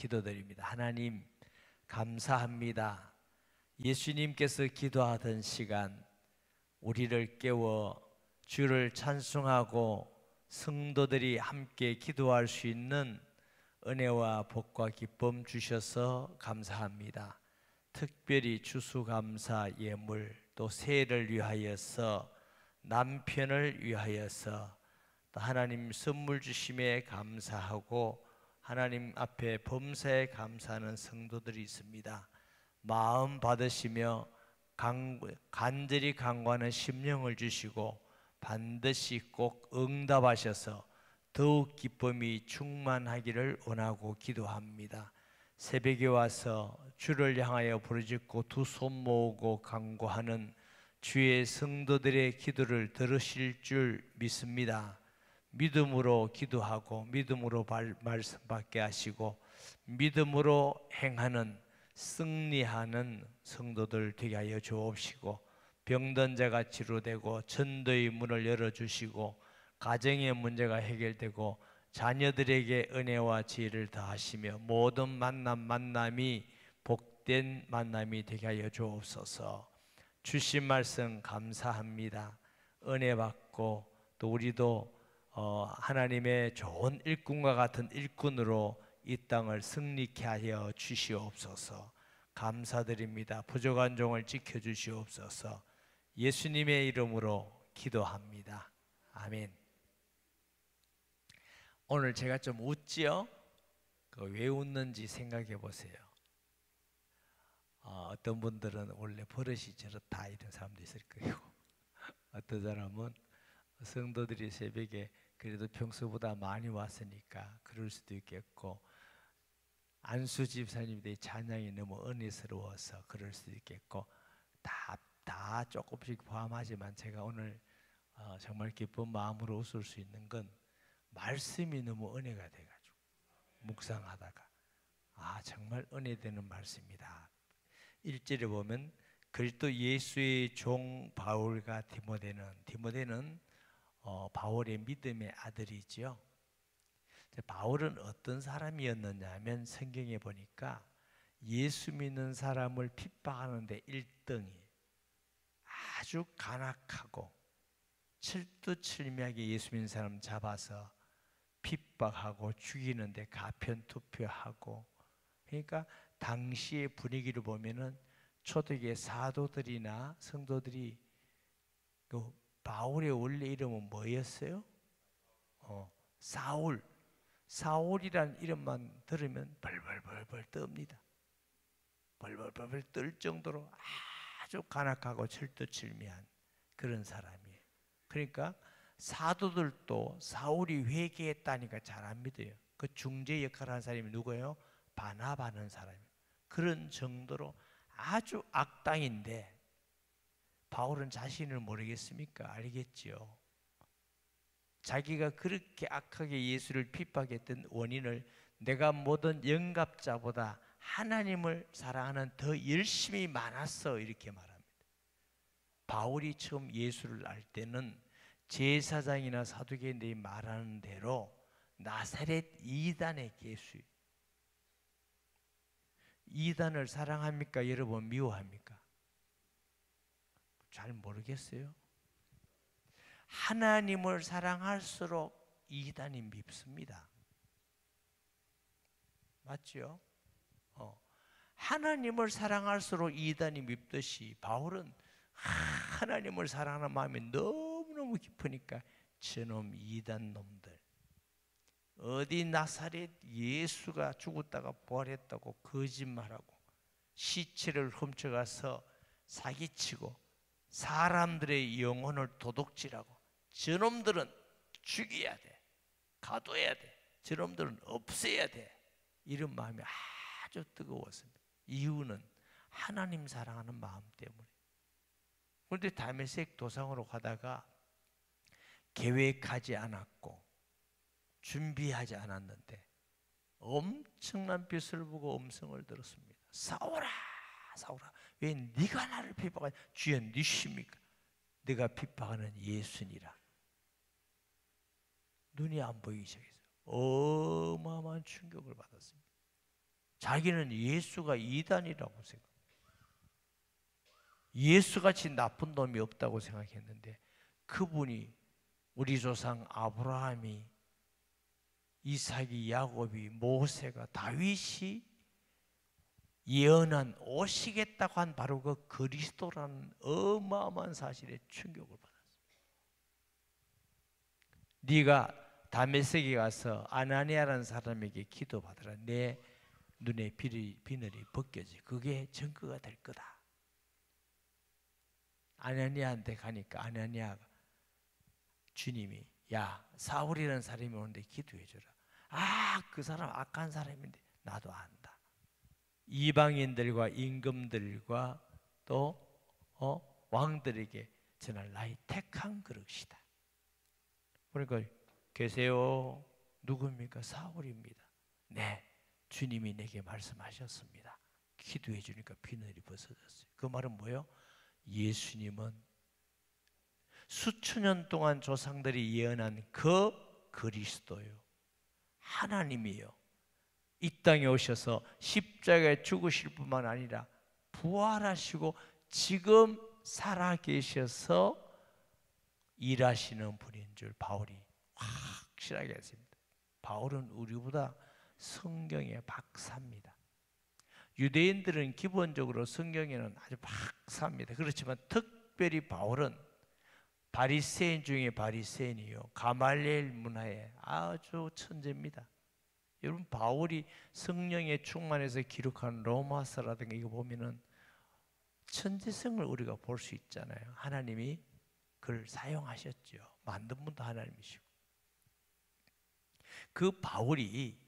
기도드립니다. 하나님 감사합니다. 예수님께서 기도하던 시간 우리를 깨워 주를 찬송하고 성도들이 함께 기도할 수 있는 은혜와 복과 기쁨 주셔서 감사합니다. 특별히 추수감사 예물 또 새해를 위하여서 남편을 위하여서 또 하나님 선물 주심에 감사하고 하나님 앞에 범사에 감사하는 성도들이 있습니다. 마음 받으시며 간절히 간구하는 심령을 주시고 반드시 꼭 응답하셔서 더욱 기쁨이 충만하기를 원하고 기도합니다. 새벽에 와서 주를 향하여 부르짖고 두 손 모으고 간구하는 주의 성도들의 기도를 들으실 줄 믿습니다. 믿음으로 기도하고 믿음으로 말씀 받게 하시고 믿음으로 행하는 승리하는 성도들 되게 하여 주옵시고 병든 자가 치료되고 전도의 문을 열어주시고 가정의 문제가 해결되고 자녀들에게 은혜와 지혜를 더하시며 모든 만남이 복된 만남이 되게 하여 주옵소서. 주신 말씀 감사합니다. 은혜 받고 또 우리도 하나님의 좋은 일꾼과 같은 일꾼으로 이 땅을 승리케 하여 주시옵소서. 감사드립니다. 부족한 종을 지켜주시옵소서. 예수님의 이름으로 기도합니다. 아멘. 오늘 제가 좀 웃지요? 왜 웃는지 생각해 보세요. 어떤 분들은 원래 버릇이 저렇다 이런 사람도 있을 거고 어떤 사람은 성도들이 새벽에 그래도 평소보다 많이 왔으니까 그럴 수도 있겠고 안수 집사님들의 찬양이 너무 은혜스러워서 그럴 수도 있겠고 다 조금씩 포함하지만 제가 오늘 정말 기쁜 마음으로 웃을 수 있는 건 말씀이 너무 은혜가 돼가지고 묵상하다가 정말 은혜되는 말씀이다. 1절에 보면 그리스도 예수의 종 바울과 디모데는 바울의 믿음의 아들이죠. 바울은 어떤 사람이었느냐 하면 성경에 보니까 예수 믿는 사람을 핍박하는데 1등이 아주 간악하고 철두철미하게 예수 믿는 사람 잡아서 핍박하고 죽이는데 가편투표하고 그러니까 당시의 분위기를 보면은 초대교회 사도들이나 성도들이 그 바울의 원래 이름은 뭐였어요? 사울이라는 이름만 들으면 벌벌벌벌 떱니다. 벌벌벌벌 떨 정도로 아주 간악하고 철두철미한 그런 사람이에요. 그러니까 사도들도 사울이 회개했다니까 잘 안 믿어요. 그 중재 역할을 하는 사람이 누구예요? 바나바는 사람이에요. 그런 정도로 아주 악당인데 바울은 자신을 모르겠습니까? 알겠지요. 자기가 그렇게 악하게 예수를 핍박했던 원인을 내가 모든 영갑자보다 하나님을 사랑하는 더 열심히 많았어 이렇게 말합니다. 바울이 처음 예수를 알 때는 제사장이나 사두개인들이 말하는 대로 나사렛 이단의 예수, 이단을 사랑합니까? 여러분 미워합니까? 잘 모르겠어요. 하나님을 사랑할수록 이단이 밉습니다. 맞죠? 하나님을 사랑할수록 이단이 밉듯이 바울은 하나님을 사랑하는 마음이 너무너무 깊으니까 저놈 이단 놈들 어디 나사렛 예수가 죽었다가 부활했다고 거짓말하고 시체를 훔쳐가서 사기치고 사람들의 영혼을 도둑질하고 저놈들은 죽여야 돼, 가둬야 돼, 저놈들은 없애야 돼 이런 마음이 아주 뜨거웠습니다. 이유는 하나님 사랑하는 마음 때문에. 그런데 다메섹 도상으로 가다가 계획하지 않았고 준비하지 않았는데 엄청난 빛을 보고 음성을 들었습니다. 싸워라 싸워라. 왜 네가 나를 핍박하냐. 주여 니십니까? 네가 핍박하는 예수니라. 눈이 안 보이기 시작했어요. 어마어마한 충격을 받았습니다. 자기는 예수가 이단이라고 생각합니다. 예수같이 나쁜 놈이 없다고 생각했는데 그분이 우리 조상 아브라함이, 이삭이, 야곱이, 모세가, 다윗이 예언한 오시겠다고 한 바로 그 그리스도라는 어마어마한 사실에 충격을 받았습니다. 네가 다메섹에 가서 아나니아라는 사람에게 기도받으라. 내 눈에 비늘이 벗겨지. 그게 증거가 될 거다. 아나니아한테 가니까 아나니아가 주님이 야 사울이라는 사람이 오는데 기도해 주라. 아, 그 사람 악한 사람인데 나도 안다. 이방인들과 임금들과 또 왕들에게 전할 나의 택한 그릇이다. 그러니까 계세요. 누굽니까? 사울입니다. 네, 주님이 내게 말씀하셨습니다. 기도해 주니까 비늘이 벗어졌어요. 그 말은 뭐예요? 예수님은 수천 년 동안 조상들이 예언한 그 그리스도요, 하나님이요, 이 땅에 오셔서 십자가에 죽으실 뿐만 아니라 부활하시고 지금 살아계셔서 일하시는 분인 줄 바울이 확실하게 했습니다. 바울은 우리보다 성경의 박사입니다. 유대인들은 기본적으로 성경에는 아주 박사입니다. 그렇지만 특별히 바울은 바리새인 중에 바리새인이요, 가말리엘 문화의 아주 천재입니다. 여러분, 바울이 성령에 충만해서 기록한 로마서라든가 이거 보면은 천재성을 우리가 볼 수 있잖아요. 하나님이 그를 사용하셨죠. 만든 분도 하나님이시고. 그 바울이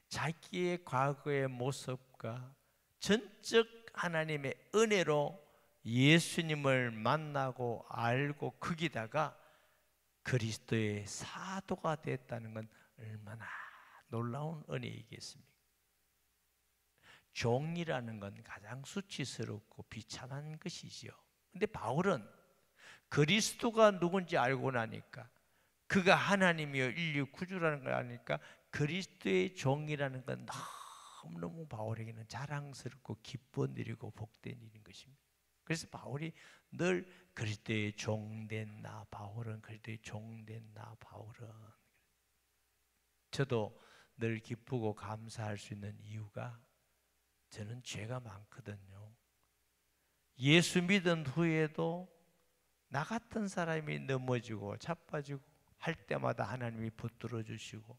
자기의 과거의 모습과 전적 하나님의 은혜로 예수님을 만나고 알고 거기다가 그리스도의 사도가 됐다는 건 얼마나 놀라운 은혜이겠습니까? 종이라는 건 가장 수치스럽고 비참한 것이지요. 근데 바울은 그리스도가 누군지 알고 나니까, 그가 하나님이요 인류 구주라는 걸 아니까 그리스도의 종이라는 건 너무너무 바울에게는 자랑스럽고 기뻐 누리고 복된 일인 것입니다. 그래서 바울이 늘 그리스도의 종된 나 바울은, 그리스도의 종된 나 바울은. 저도 늘 기쁘고 감사할 수 있는 이유가, 저는 죄가 많거든요. 예수 믿은 후에도 나 같은 사람이 넘어지고 자빠지고 할 때마다 하나님이 붙들어 주시고,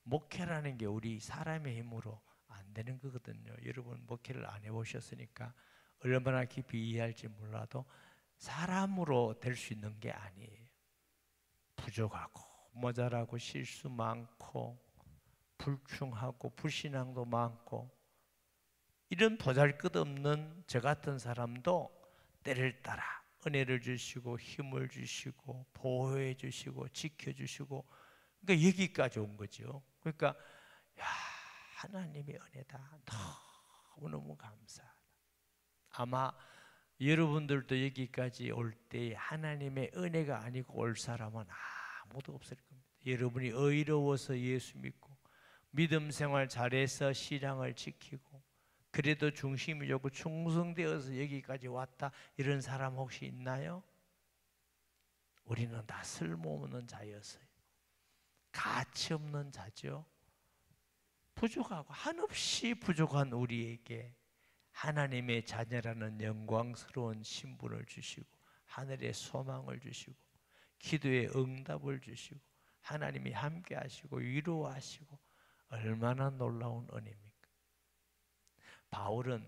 목회라는 게 우리 사람의 힘으로 안 되는 거거든요. 여러분 목회를 안 해보셨으니까 얼마나 깊이 이해할지 몰라도 사람으로 될 수 있는 게 아니에요. 부족하고 모자라고 실수 많고 불충하고 불신앙도 많고, 이런 보잘것없는 저 같은 사람도 때를 따라 은혜를 주시고 힘을 주시고 보호해 주시고 지켜주시고, 그러니까 여기까지 온 거죠. 그러니까 야, 하나님의 은혜다. 너무너무 감사하다. 아마 여러분들도 여기까지 올 때 하나님의 은혜가 아니고 올 사람은 아무도 없을 겁니다. 여러분이 의로워서 예수 믿고 믿음 생활 잘해서 신앙을 지키고 그래도 중심이 좋고 충성되어서 여기까지 왔다, 이런 사람 혹시 있나요? 우리는 다 쓸모없는 자였어요. 가치 없는 자죠. 부족하고 한없이 부족한 우리에게 하나님의 자녀라는 영광스러운 신분을 주시고 하늘의 소망을 주시고 기도의 응답을 주시고 하나님이 함께 하시고 위로하시고, 얼마나 놀라운 은혜입니까? 바울은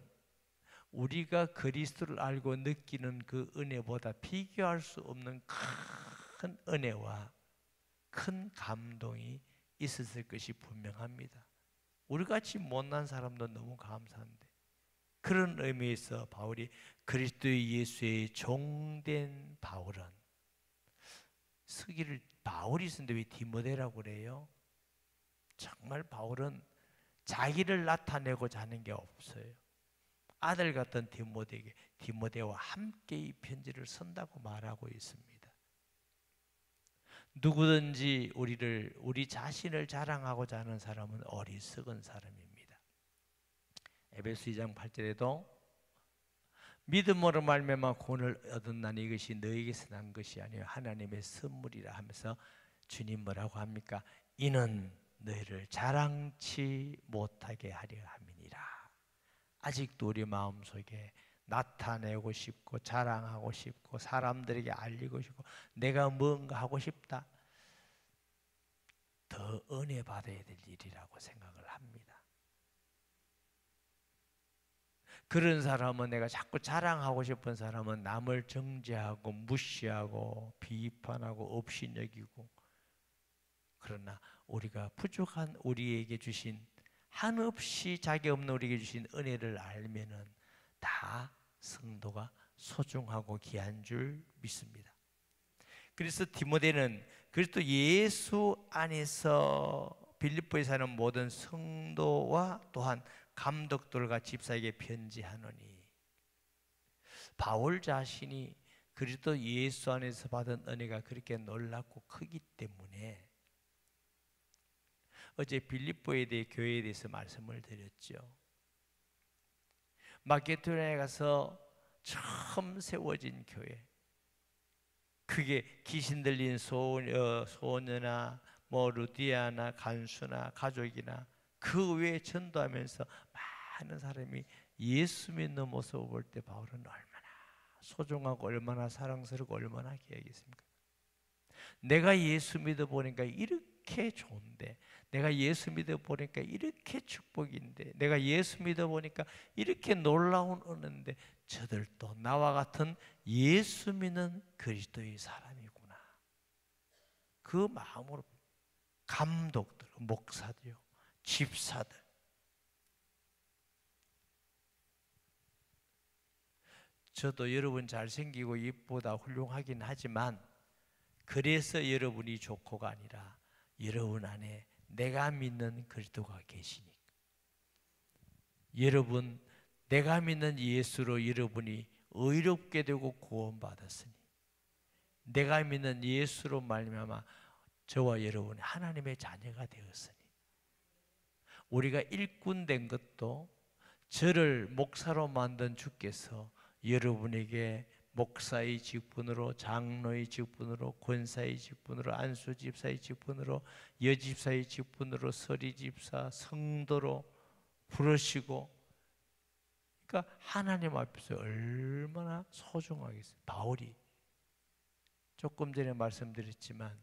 우리가 그리스도를 알고 느끼는 그 은혜보다 비교할 수 없는 큰 은혜와 큰 감동이 있었을 것이 분명합니다. 우리같이 못난 사람도 너무 감사한데, 그런 의미에서 바울이 그리스도의 예수의 종된 바울은, 쓰기를 바울이 쓴데 왜 디모데라고 그래요? 정말 바울은 자기를 나타내고자 하는 게 없어요. 아들 같은 디모데에게 디모데와 함께 이 편지를 쓴다고 말하고 있습니다. 누구든지 우리 자신을 자랑하고자 하는 사람은 어리석은 사람입니다. 에베소 2장 8절에도 믿음으로 말미암아 구원을 얻었나니 이것이 너에게서 난 것이 아니요 하나님의 선물이라 하면서 주님 뭐라고 합니까? 이는 너희를 자랑치 못하게 하려 함이니라. 아직도 우리 마음속에 나타내고 싶고 자랑하고 싶고 사람들에게 알리고 싶고 내가 뭔가 하고 싶다. 더 은혜 받아야 될 일이라고 생각을 합니다. 그런 사람은, 내가 자꾸 자랑하고 싶은 사람은 남을 정죄하고 무시하고 비판하고 업신여기고, 그러나 우리가 부족한 우리에게 주신, 한없이 자기 없는 우리에게 주신 은혜를 알면은 다 성도가 소중하고 귀한 줄 믿습니다. 그래서 디모데는 그리스도 예수 안에서 빌립보에 사는 모든 성도와 또한 감독들과 집사에게 편지하노니, 바울 자신이 그리스도 예수 안에서 받은 은혜가 그렇게 놀랍고 크기 때문에 어제 빌립보에 대해 교회에 대해서 말씀을 드렸죠. 마케도니아에 가서 처음 세워진 교회, 그게 귀신 들린 소녀나 루디아나 간수나 가족이나 그 외에 전도하면서 많은 사람이 예수 믿는 모습을 볼 때 바울은 얼마나 소중하고 얼마나 사랑스럽고 얼마나 귀하겠습니까? 내가 예수 믿어 보니까 이렇게 좋은데, 내가 예수 믿어 보니까 이렇게 축복인데, 내가 예수 믿어 보니까 이렇게 놀라운 은혜인데, 저들도 나와 같은 예수 믿는 그리스도의 사람이구나. 그 마음으로 감독들, 목사들, 집사들, 저도 여러분 잘생기고 이쁘다 훌륭하긴 하지만 그래서 여러분이 좋고가 아니라 여러분 안에 내가 믿는 그리스도가 계시니까. 여러분, 내가 믿는 예수로 여러분이 의롭게 되고 구원받았으니, 내가 믿는 예수로 말미암아 저와 여러분이 하나님의 자녀가 되었으니, 우리가 일꾼 된 것도 저를 목사로 만든 주께서 여러분에게 목사의 직분으로, 장로의 직분으로, 권사의 직분으로, 안수집사의 직분으로, 여집사의 직분으로, 서리집사, 성도로 부르시고, 그러니까 하나님 앞에서 얼마나 소중하겠어요. 바울이 조금 전에 말씀드렸지만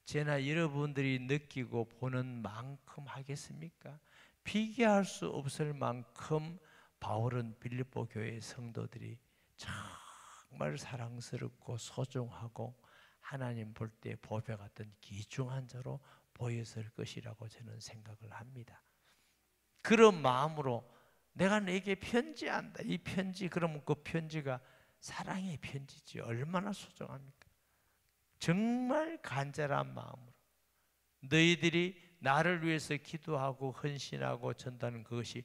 제나 여러분들이 느끼고 보는 만큼 하겠습니까? 비교할 수 없을 만큼 바울은 빌립보 교회의 성도들이 정말 사랑스럽고 소중하고 하나님 볼 때 보배 같은 귀중한 자로 보였을 것이라고 저는 생각을 합니다. 그런 마음으로 내가 내게 편지한다. 이 편지, 그러면 그 편지가 사랑의 편지지. 얼마나 소중합니까? 정말 간절한 마음으로 너희들이 나를 위해서 기도하고 헌신하고 전다는 그것이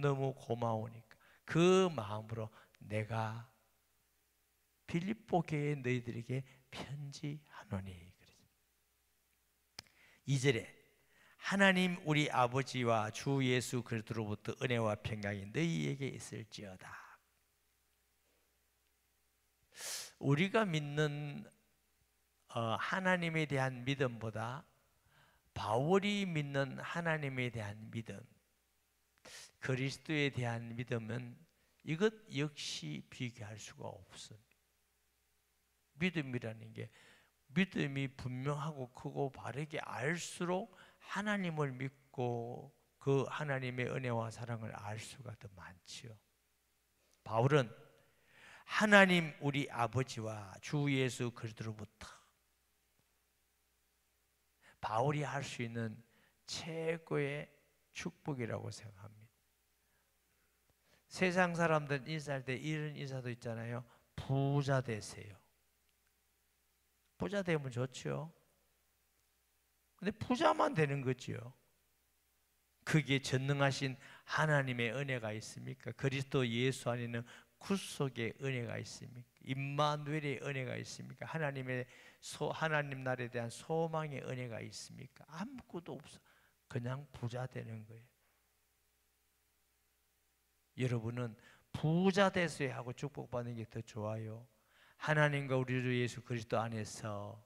너무 고마우니까 그 마음으로 내가 빌립보 교회의 너희들에게 편지하노니. 2절에 하나님 우리 아버지와 주 예수 그리스도로부터 은혜와 평강이 너희에게 있을지어다. 우리가 믿는 하나님에 대한 믿음보다 바울이 믿는 하나님에 대한 믿음, 그리스도에 대한 믿음은 이것 역시 비교할 수가 없습니다. 믿음이라는 게 믿음이 분명하고 크고 바르게 알수록 하나님을 믿고 그 하나님의 은혜와 사랑을 알 수가 더 많지요. 바울은 하나님 우리 아버지와 주 예수 그리스도로부터, 바울이 할 수 있는 최고의 축복이라고 생각합니다. 세상 사람들 인사할 때 이런 인사도 있잖아요. 부자 되세요. 부자 되면 좋죠. 근데 부자만 되는 거지요. 그게 전능하신 하나님의 은혜가 있습니까? 그리스도 예수 안에는 구속의 은혜가 있습니까? 임마누엘의 은혜가 있습니까? 하나님 나라에 대한 소망의 은혜가 있습니까? 아무것도 없어. 그냥 부자 되는 거예요. 여러분은 부자 되세요 하고 축복받는 게 더 좋아요? 하나님과 우리 주 예수 그리스도 안에서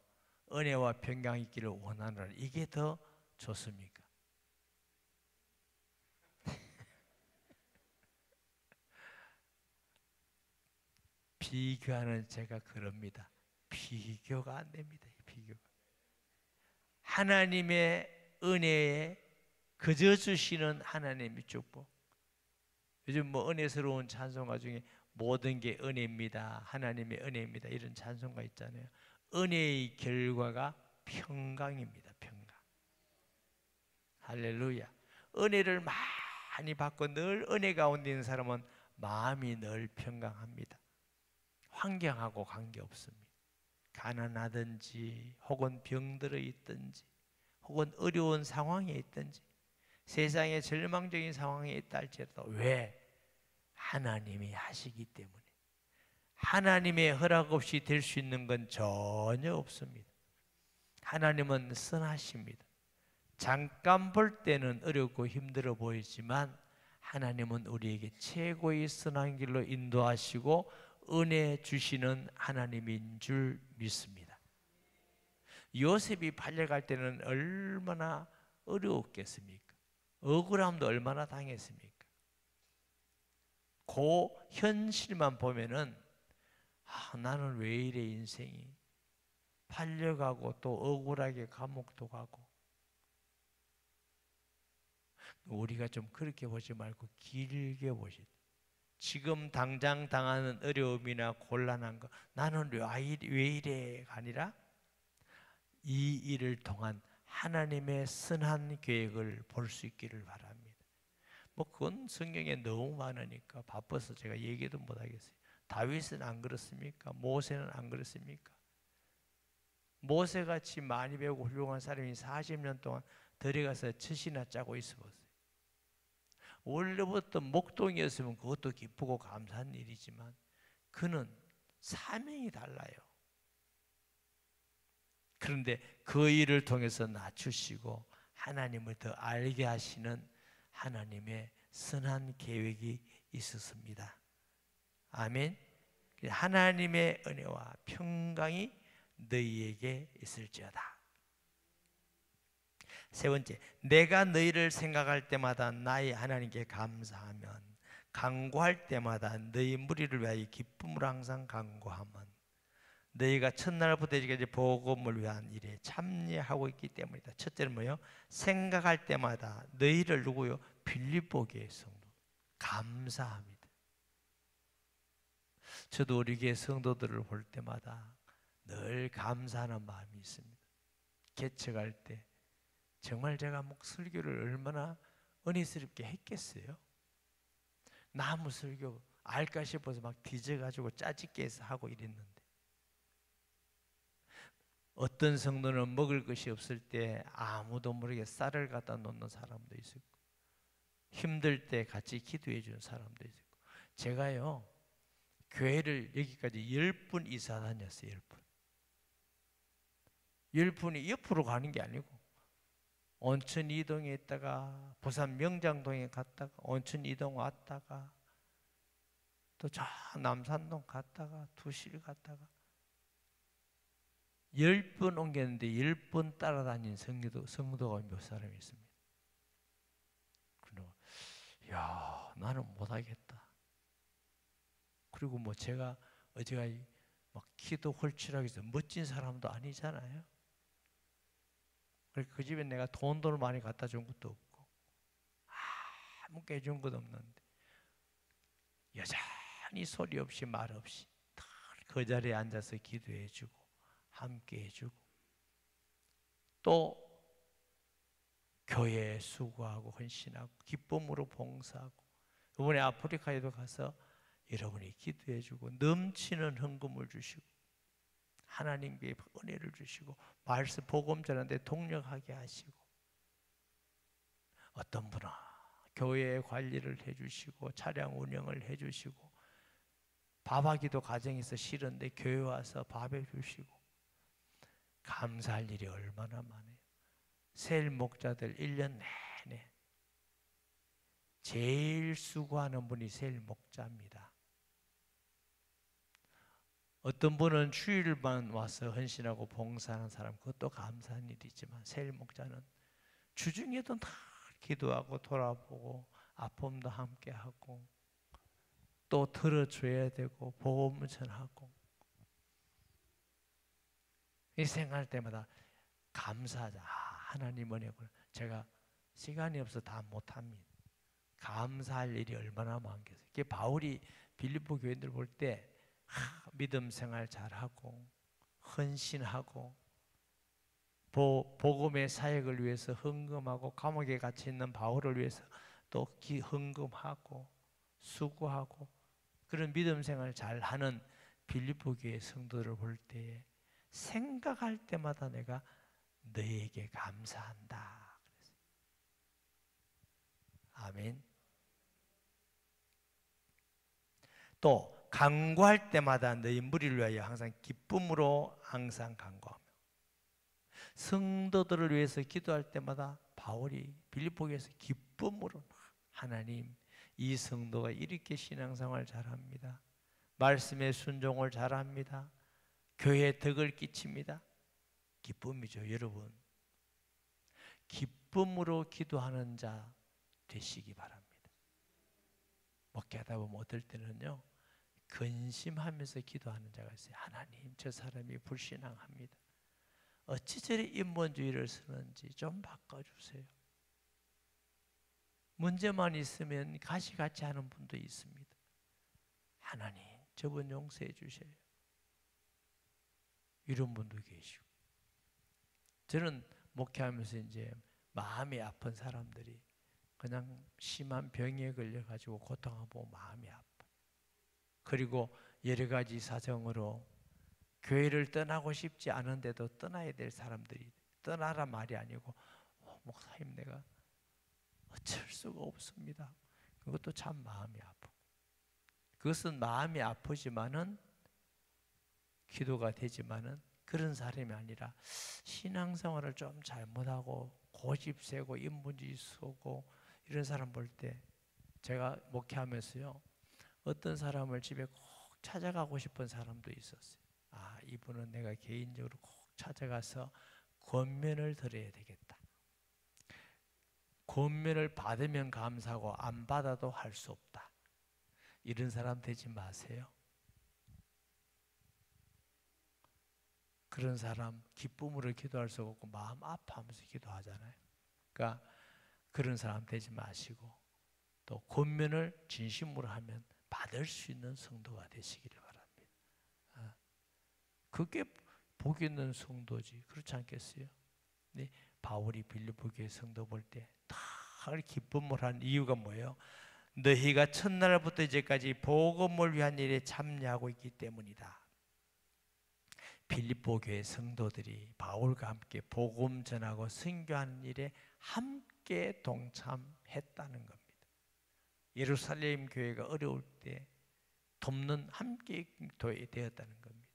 은혜와 평강이 있기를 원하노라, 이게 더 좋습니까? 비교하는 제가 그럽니다. 비교가 안 됩니다. 비교가. 하나님의 은혜에 그저 주시는 하나님의 축복. 요즘 뭐 은혜스러운 찬송가 중에 모든 게 은혜입니다, 하나님의 은혜입니다, 이런 찬송가 있잖아요. 은혜의 결과가 평강입니다. 평강. 할렐루야. 은혜를 많이 받고 늘 은혜 가운데 있는 사람은 마음이 늘 평강합니다. 환경하고 관계없습니다. 가난하든지 혹은 병들어 있든지 혹은 어려운 상황에 있든지 세상의 절망적인 상황에 있다 할지라도, 왜? 하나님이 하시기 때문에. 하나님의 허락 없이 될 수 있는 건 전혀 없습니다. 하나님은 선하십니다. 잠깐 볼 때는 어렵고 힘들어 보이지만 하나님은 우리에게 최고의 선한 길로 인도하시고 은혜 주시는 하나님인 줄 믿습니다. 요셉이 팔려갈 때는 얼마나 어려웠겠습니까? 억울함도 얼마나 당했습니까? 그 현실만 보면은 나는 왜 이래, 인생이 팔려가고 또 억울하게 감옥도 가고. 우리가 좀 그렇게 보지 말고 길게 보시다. 지금 당장 당하는 어려움이나 곤란한 거 나는 왜 이래가 아니라 이 일을 통한 하나님의 선한 계획을 볼 수 있기를 바랍니다. 뭐 그건 성경에 너무 많으니까 바빠서 제가 얘기도 못 하겠어요. 다윗은 안 그렇습니까? 모세는 안 그렇습니까? 모세같이 많이 배우고 훌륭한 사람이 40년 동안 들어가서 젖이나 짜고 있어 보세요. 원래부터 목동이었으면 그것도 기쁘고 감사한 일이지만 그는 사명이 달라요. 그런데 그 일을 통해서 낮추시고 하나님을 더 알게 하시는 하나님의 선한 계획이 있었습니다. 아멘. 하나님의 은혜와 평강이 너희에게 있을지어다. 세 번째, 내가 너희를 생각할 때마다 나의 하나님께 감사하면, 간구할 때마다 너희 무리를 위하여 기쁨으로 항상 간구하면 너희가 첫날부터 이제까지 복음을 위한 일에 참여하고 있기 때문이다. 첫째는 뭐예요? 생각할 때마다 너희를 누구요? 빌립보 교회 성도 감사합니다. 저도 우리 교회 성도들을 볼 때마다 늘 감사하는 마음이 있습니다. 개척할 때 정말 제가 설교를 얼마나 은혜스럽게 했겠어요? 나무 설교 알까 싶어서 막 뒤져가지고 짜집게 해서 하고 이랬는데, 어떤 성도는 먹을 것이 없을 때 아무도 모르게 쌀을 갖다 놓는 사람도 있었고, 힘들 때 같이 기도해 주는 사람도 있었고, 제가요 교회를 여기까지 10분 이사 다녔어요. 10분. 10분이 옆으로 가는 게 아니고 온천 이동에 있다가 부산 명장동에 갔다가 온천 이동 왔다가 또 저 남산동 갔다가 두실 갔다가 10번 옮겼는데 10번 따라다닌 성도가 몇 사람이 있습니다. 그러고 야, 나는 못하겠다. 그리고 뭐 제가 어제가 막 키도 홀쭉하게 해서 멋진 사람도 아니잖아요. 그 집에 내가 돈을 많이 갖다 준 것도 없고 아무 깨준 것도 없는데 여전히 소리 없이 말 없이 그 자리에 앉아서 기도해 주고 함께 해주고 또 교회에 수고하고 헌신하고 기쁨으로 봉사하고, 이번에 아프리카에도 가서 여러분이 기도해 주고 넘치는 헌금을 주시고 하나님께 은혜를 주시고 말씀 복음 전하는데 동력하게 하시고, 어떤 분은 교회 관리를 해주시고 차량 운영을 해주시고 밥하기도 가정에서 싫은데 교회 와서 밥 해주시고, 감사할 일이 얼마나 많아요. 셀 목자들 1년 내내 제일 수고하는 분이 세일 목자입니다. 어떤 분은 주일만 와서 헌신하고 봉사하는 사람, 그것도 감사한 일이지만 세일 목자는 주중에도 다 기도하고 돌아보고 아픔도 함께하고 또 들어줘야 되고 복음 전하고, 이 생각할 때마다 감사하자. 하나님 은혜구나. 제가 시간이 없어 다 못합니다. 감사할 일이 얼마나 많겠어요. 그게 바울이 빌립보 교인들 볼 때 믿음 생활 잘하고 헌신하고 복음의 사역을 위해서 헌금하고 감옥에 갇혀 있는 바울을 위해서 또 헌금하고 수고하고 그런 믿음 생활 잘하는 빌립보 교회 성도들을 볼 때에 생각할 때마다 내가 너에게 감사한다. 아멘. 또 간구할 때마다 너희 무리를 위하여 항상 기쁨으로 항상 간구하며, 성도들을 위해서 기도할 때마다 바울이 빌립보에서 기쁨으로, 하나님 이 성도가 이렇게 신앙생활 잘합니다. 말씀에 순종을 잘합니다. 교회에 덕을 끼칩니다. 기쁨이죠, 여러분. 기쁨으로 기도하는 자 되시기 바랍니다. 목회하다 보면 어떨 때는요, 근심하면서 기도하는 자가 있어요. 하나님, 저 사람이 불신앙합니다. 어찌 저리 인본주의를 쓰는지 좀 바꿔주세요. 문제만 있으면 가시같이 하는 분도 있습니다. 하나님, 저분 용서해 주세요. 이런 분도 계시고. 저는 목회하면서 이제 마음이 아픈 사람들이 그냥 심한 병에 걸려가지고 고통하고 마음이 아파. 그리고 여러 가지 사정으로 교회를 떠나고 싶지 않은데도 떠나야 될 사람들이, 떠나라 말이 아니고 목사님 내가 어쩔 수가 없습니다. 그것도 참 마음이 아프고, 그것은 마음이 아프지만은 기도가 되지만은 그런 사람이 아니라 신앙생활을 좀 잘못하고 고집 세고 인본주의 쓰고 이런 사람 볼 때, 제가 목회하면서요, 어떤 사람을 집에 꼭 찾아가고 싶은 사람도 있었어요. 아, 이분은 내가 개인적으로 꼭 찾아가서 권면을 드려야 되겠다. 권면을 받으면 감사하고 안 받아도 할 수 없다. 이런 사람 되지 마세요. 그런 사람 기쁨으로 기도할 수 없고 마음 아파하면서 기도하잖아요. 그러니까 그런 사람 되지 마시고 또 권면을 진심으로 하면 받을 수 있는 성도가 되시기를 바랍니다. 그게 복 있는 성도지, 그렇지 않겠어요? 네, 바울이 빌립보 교회 성도 볼 때 다 기쁨을 한 이유가 뭐예요? 너희가 첫날부터 이제까지 복음을 위한 일에 참여하고 있기 때문이다. 빌립보 교회 성도들이 바울과 함께 복음 전하고 선교하는 일에 함께 동참했다는 겁니다. 예루살렘 교회가 어려울 때 돕는 함께 되었다는 겁니다.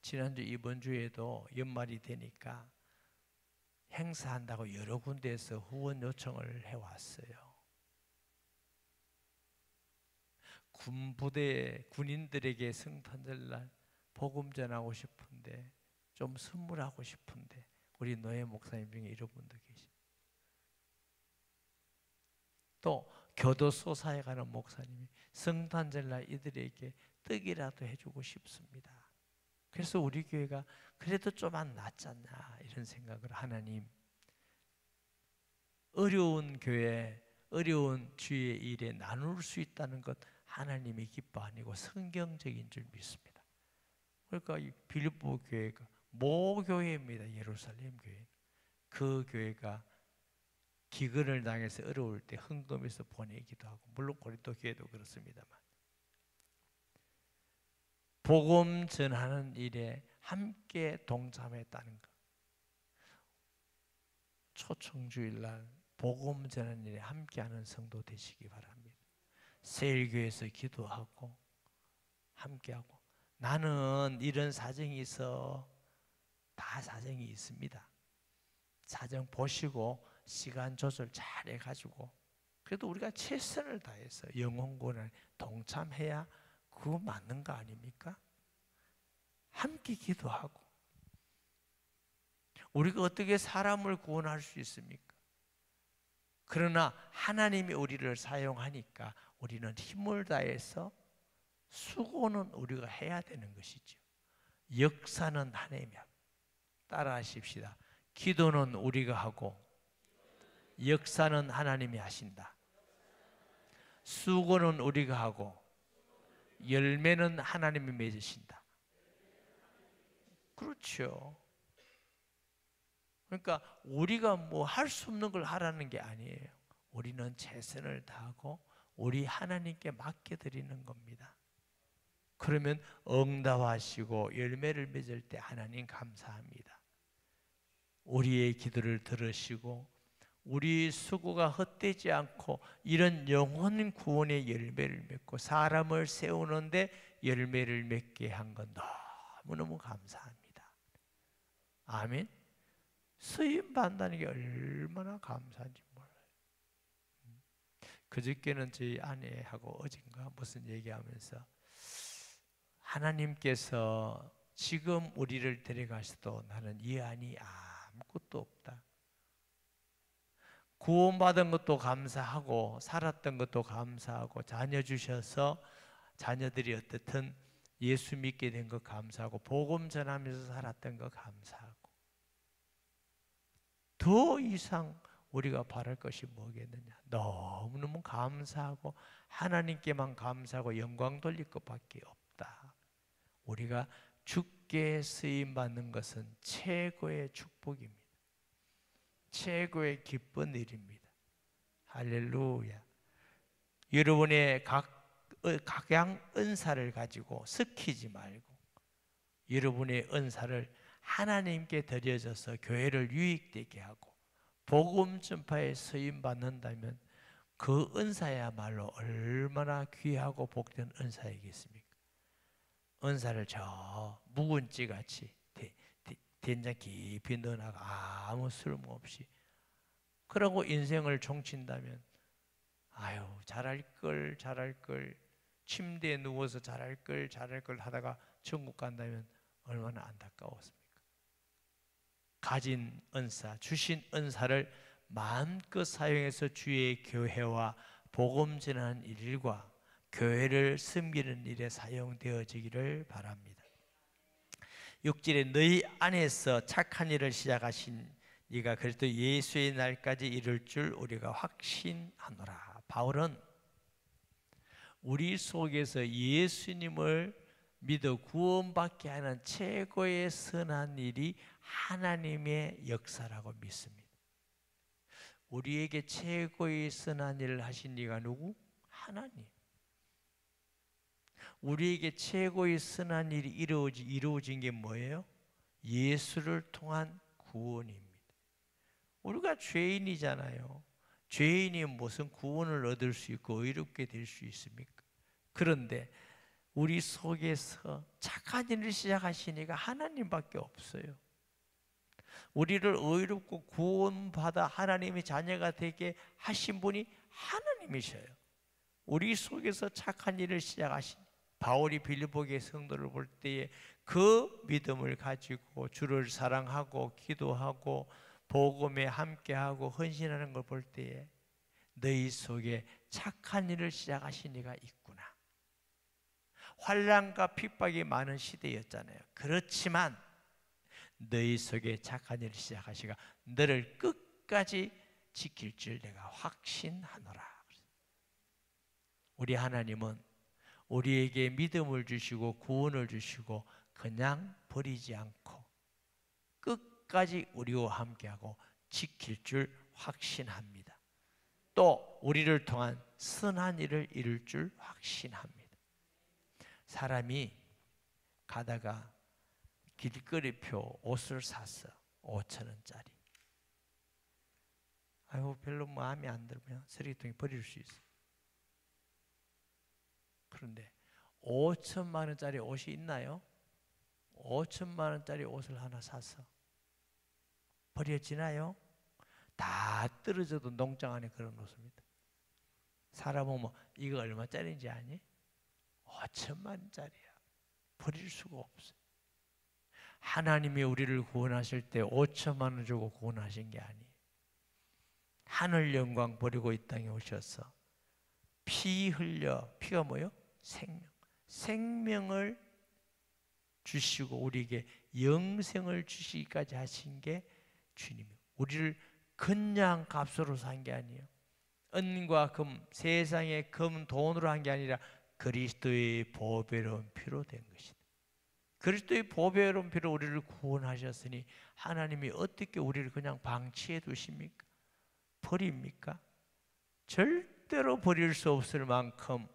지난주 이번 주에도 연말이 되니까 행사한다고 여러 군데에서 후원 요청을 해왔어요. 군부대 군인들에게 성탄절날 복음 전하고 싶은데, 좀 선물하고 싶은데, 우리 노예 목사님 중에 이런 분도 계십니다. 또 교도소 사에 가는 목사님이 성탄절날 이들에게 떡이라도 해주고 싶습니다. 그래서 우리 교회가 그래도 좀 안 낫잖냐 이런 생각을, 하나님 어려운 교회, 어려운 주의 일에 나눌 수 있다는 것 하나님이 기뻐 아니고 성경적인 줄 믿습니다. 그러니까 이 빌립보 교회가 모교회입니다. 예루살렘 교회. 그 교회가 기근을 당해서 어려울 때 헌금해서 보내기도 하고, 물론 고린도 교회도 그렇습니다만, 복음 전하는 일에 함께 동참했다는 것. 초청주일날 복음 전하는 일에 함께하는 성도 되시기 바랍니다. 세일교에서 기도하고 함께하고, 나는 이런 사정이 있어. 다 사정이 있습니다. 사정 보시고 시간 조절 잘 해가지고 그래도 우리가 최선을 다해서 영혼구원에 동참해야 그거 맞는 거 아닙니까? 함께 기도하고. 우리가 어떻게 사람을 구원할 수 있습니까? 그러나 하나님이 우리를 사용하니까 우리는 힘을 다해서 수고는 우리가 해야 되는 것이죠. 역사는 하나님이 하고. 따라 하십시다. 기도는 우리가 하고 역사는 하나님이 하신다. 수고는 우리가 하고 열매는 하나님이 맺으신다. 그렇죠. 그러니까 우리가 뭐 할 수 없는 걸 하라는 게 아니에요. 우리는 최선을 다하고 우리 하나님께 맡겨드리는 겁니다. 그러면 응답하시고 열매를 맺을 때 하나님 감사합니다. 우리의 기도를 들으시고 우리 수고가 헛되지 않고 이런 영혼 구원의 열매를 맺고 사람을 세우는데 열매를 맺게 한 건 너무너무 감사합니다. 아멘. 쓰임 받는다는 게 얼마나 감사한지 몰라요. 그저께는 저희 아내하고 어젠가 무슨 얘기하면서 하나님께서 지금 우리를 데려가셔도 나는 이 안이 아무것도 없다. 구원받은 것도 감사하고 살았던 것도 감사하고 자녀 주셔서 자녀들이 어떻든 예수 믿게 된 것 감사하고 복음 전하면서 살았던 것 감사하고 더 이상 우리가 바랄 것이 뭐겠느냐. 너무너무 감사하고 하나님께만 감사하고 영광 돌릴 것밖에 없다. 우리가 주께 쓰임받는 것은 최고의 축복입니다. 최고의 기쁜 일입니다. 할렐루야. 여러분의 각양 은사를 가지고 스키지 말고 여러분의 은사를 하나님께 드려져서 교회를 유익되게 하고 복음 전파에 쓰임 받는다면 그 은사야말로 얼마나 귀하고 복된 은사이겠습니까? 은사를 저 묵은지같이 된장 깊이 넣어놔가 아무 쓸모없이 그러고 인생을 종친다면 아유 잘할 걸 침대에 누워서 잘할 걸 하다가 천국 간다면 얼마나 안타까웠습니까? 가진 은사, 주신 은사를 마음껏 사용해서 주의 교회와 복음 전하는 일과 교회를 섬기는 일에 사용되어지기를 바랍니다. 6절에 너희 안에서 착한 일을 시작하신 이가 그리스도 예수의 날까지 이룰 줄 우리가 확신하노라. 바울은 우리 속에서 예수님을 믿어 구원받게 하는 최고의 선한 일이 하나님의 역사라고 믿습니다. 우리에게 최고의 선한 일을 하신 이가 누구? 하나님. 우리에게 최고의 선한 일이 이루어진 게 뭐예요? 예수를 통한 구원입니다. 우리가 죄인이잖아요. 죄인이 무슨 구원을 얻을 수 있고 의롭게 될 수 있습니까? 그런데 우리 속에서 착한 일을 시작하신 이가 하나님밖에 없어요. 우리를 의롭고 구원받아 하나님의 자녀가 되게 하신 분이 하나님이셔요. 우리 속에서 착한 일을 시작하신 바울이 빌립보의 성도를 볼 때에 그 믿음을 가지고 주를 사랑하고 기도하고 복음에 함께하고 헌신하는 걸 볼 때에 너희 속에 착한 일을 시작하신 이가 있구나. 환난과 핍박이 많은 시대였잖아요. 그렇지만 너희 속에 착한 일을 시작하시가 너를 끝까지 지킬 줄 내가 확신하노라. 우리 하나님은 우리에게 믿음을 주시고 구원을 주시고 그냥 버리지 않고 끝까지 우리와 함께하고 지킬 줄 확신합니다. 또 우리를 통한 선한 일을 이룰 줄 확신합니다. 사람이 가다가 길거리표 옷을 샀어. 5,000원짜리. 아이고 별로 마음에 안 들면 쓰레기통에 버릴 수 있어. 그런데 5천만 원짜리 옷이 있나요? 5천만 원짜리 옷을 하나 사서 버려지나요? 다 떨어져도 농장 안에 걸어 놓습니다. 사람은 뭐 이거 얼마짜리인지 아니? 5천만 원짜리야. 버릴 수가 없어요. 하나님이 우리를 구원하실 때 5천만 원 주고 구원하신 게 아니에요. 하늘 영광 버리고 이 땅에 오셔서 피 흘려, 피가 뭐예요? 생명. 생명을 주시고 우리에게 영생을 주시기까지 하신 게 주님이에요. 우리를 그냥 값으로 산 게 아니에요. 은과 금, 세상의 금, 돈으로 한 게 아니라 그리스도의 보배로운 피로 된 것이다. 그리스도의 보배로운 피로 우리를 구원하셨으니 하나님이 어떻게 우리를 그냥 방치해 두십니까? 버립니까? 절대로 버릴 수 없을 만큼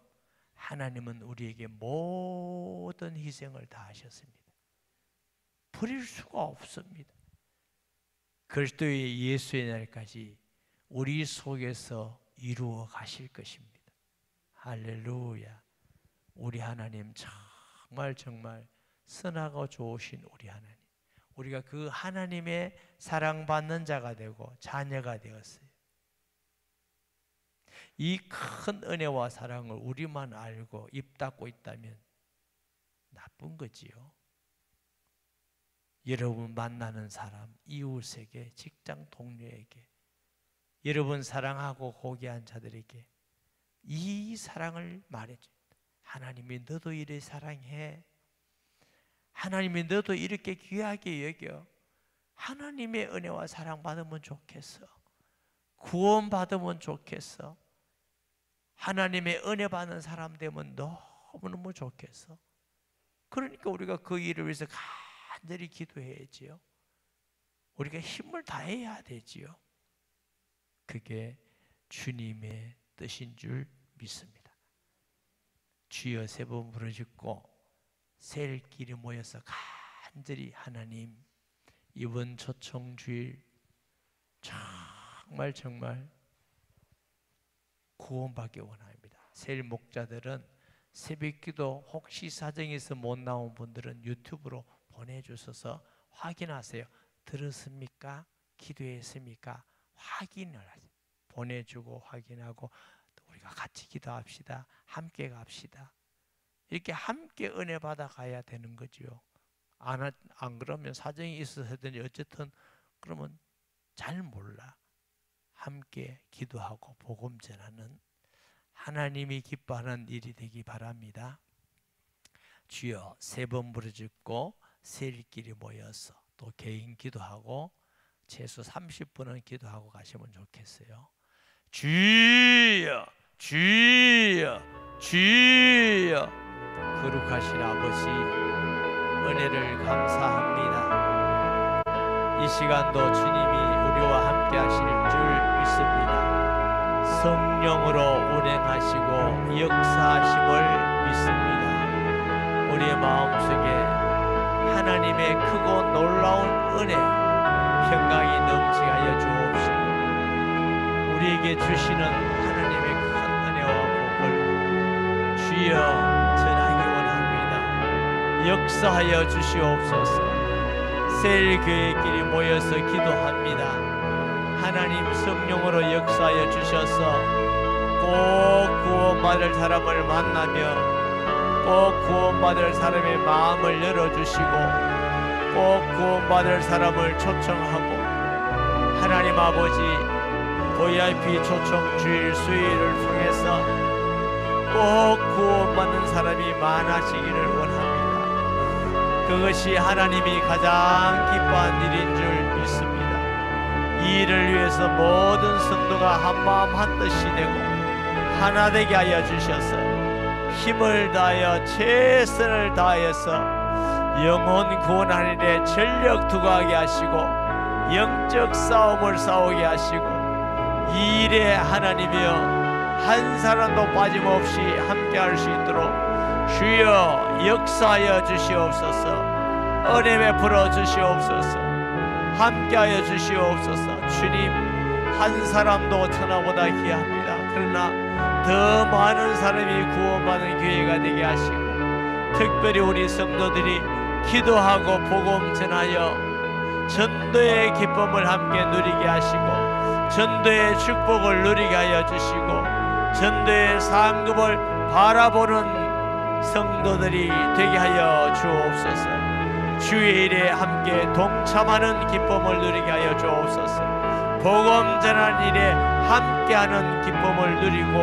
하나님은 우리에게 모든 희생을 다 하셨습니다. 버릴 수가 없습니다. 그리스도의 예수의 날까지 우리 속에서 이루어 가실 것입니다. 할렐루야. 우리 하나님 정말 선하고 좋으신 우리 하나님. 우리가 그 하나님의 사랑받는 자가 되고 자녀가 되었어요. 이 큰 은혜와 사랑을 우리만 알고 입 닫고 있다면 나쁜 거지요. 여러분 만나는 사람, 이웃에게, 직장 동료에게, 여러분 사랑하고 고귀한 자들에게 이 사랑을 말해줘요. 하나님이 너도 이래 사랑해. 하나님이 너도 이렇게 귀하게 여겨. 하나님의 은혜와 사랑 받으면 좋겠어. 구원 받으면 좋겠어. 하나님의 은혜 받는 사람 되면 너무너무 좋겠어. 그러니까 우리가 그 일을 위해서 간절히 기도해야지요. 우리가 힘을 다해야 되지요. 그게 주님의 뜻인 줄 믿습니다. 주여 3번 부르짖고 새일끼리 모여서 간절히 하나님, 이번 초청주일 정말 구원받기 원합니다. 새일 목자들은 새벽기도 혹시 사정에서 못 나온 분들은 유튜브로 보내주셔서 확인하세요. 들었습니까? 기도했습니까? 확인을 하세요. 보내주고 확인하고 또 우리가 같이 기도합시다. 함께 갑시다. 이렇게 함께 은혜 받아 가야 되는 거지요. 안 그러면 사정이 있어서 하든지 어쨌든 그러면 잘 몰라. 함께 기도하고 복음 전하는 하나님이 기뻐하는 일이 되기 바랍니다. 주여 3번 부르짖고 새일끼리 모여서 또 개인 기도하고 최소 30분은 기도하고 가시면 좋겠어요. 주여 주여 주여. 거룩하신 아버지, 은혜를 감사합니다. 이 시간도 주님이 우리와 함께 하실 줄 믿습니다. 성령으로 운행하시고 역사하심을 믿습니다. 우리의 마음속에 하나님의 크고 놀라운 은혜, 평강이 넘치게 하여 주옵시고 우리에게 주시는 하나님의 큰 은혜와 복을 주여 전하기 원합니다. 역사하여 주시옵소서. 새일교회끼리 모여서 기도합니다. 하나님 성령으로 역사하여 주셔서 꼭 구원받을 사람을 만나며 꼭 구원받을 사람의 마음을 열어주시고 꼭 구원받을 사람을 초청하고 하나님 아버지 VIP 초청 주일 수요일을 통해서 꼭 구원받는 사람이 많아지기를 원합니다. 그것이 하나님이 가장 기뻐한 일인 줄 믿습니다. 이 일을 위해서 모든 성도가 한마음 한뜻이 되고 하나 되게 하여 주셔서 힘을 다하여 최선을 다하여서 영혼 구원하는 일에 전력 투구하게 하시고 영적 싸움을 싸우게 하시고 이 일에 하나님이여 한 사람도 빠짐없이 함께할 수 있도록 주여 역사하여 주시옵소서. 은혜 베풀어 주시옵소서. 함께하여 주시옵소서. 주님, 한 사람도 천하보다 귀합니다. 그러나 더 많은 사람이 구원받는 교회가 되게 하시고 특별히 우리 성도들이 기도하고 복음 전하여 전도의 기쁨을 함께 누리게 하시고 전도의 축복을 누리게 하여 주시고 전도의 상급을 바라보는 성도들이 되게 하여 주옵소서. 주의 일에 함께 동참하는 기쁨을 누리게 하여 주옵소서. 복음 전하는 일에 함께하는 기쁨을 누리고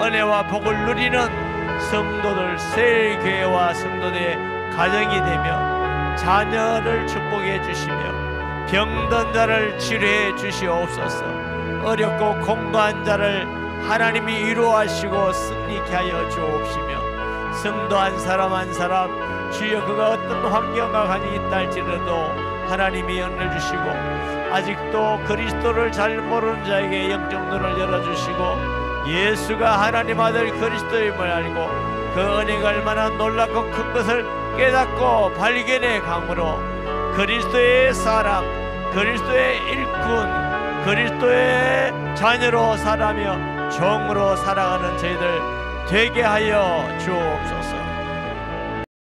은혜와 복을 누리는 성도들, 세일교회와 성도들의 가정이 되며 자녀를 축복해 주시며 병든 자를 치료해 주시옵소서. 어렵고 공고한 자를 하나님이 위로하시고 승리케 하여 주옵시며 성도 한 사람 한 사람 주여 그가 어떤 환경과 관이 있다 할지라도 하나님이 은혜를 주시고 아직도 그리스도를 잘 모르는 자에게 영적 눈을 열어주시고 예수가 하나님 아들 그리스도임을 알고 그 은혜가 얼마나 놀랍고 큰 것을 깨닫고 발견해 감으로 그리스도의 사람, 그리스도의 일꾼, 그리스도의 자녀로 살아며 종으로 살아가는 저희들 되게 하여 주옵소서.